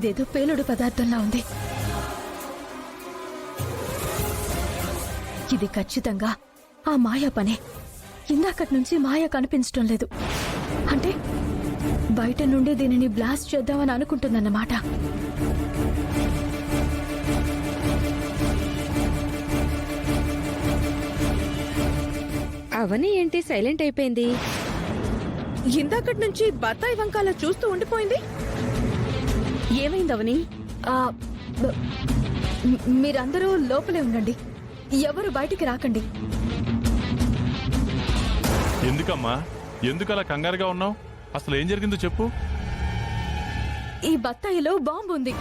ఇదేదో పేలుడు పదార్థంలా ఉంది. ఇది ఖచ్చితంగా ఆ మాయా పనే. ఇందాకటి నుంచి మాయ కనిపించటం లేదు. అంటే బయట నుండి దీనిని బ్లాస్ట్ చేద్దామని అనుకుంటుందన్నమాట. అవని ఏంటి సైలెంట్ అయిపోయింది? ఇందాకటి నుంచి బత్తాయి వంకాల చూస్తూ ఉండిపోయింది. ఏమైంది అవని? మీరందరూ లోపలే ఉండండి, ఎవరు బయటికి రాకండి. ఎందుకమ్మా, ఎందుకలా కంగారుగా ఉన్నావు? అసలు ఏం జరిగిందో చెప్పు. ఈ బత్తాయిలో బాంబు ఉంది.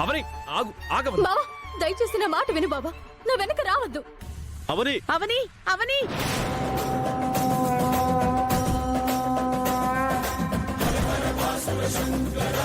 అవని ఆగు, ఆగవని. బావా, దయచేసి నా మాట విను బాబా, నా వెనక రావద్దు. అవని అవని అవని శంకర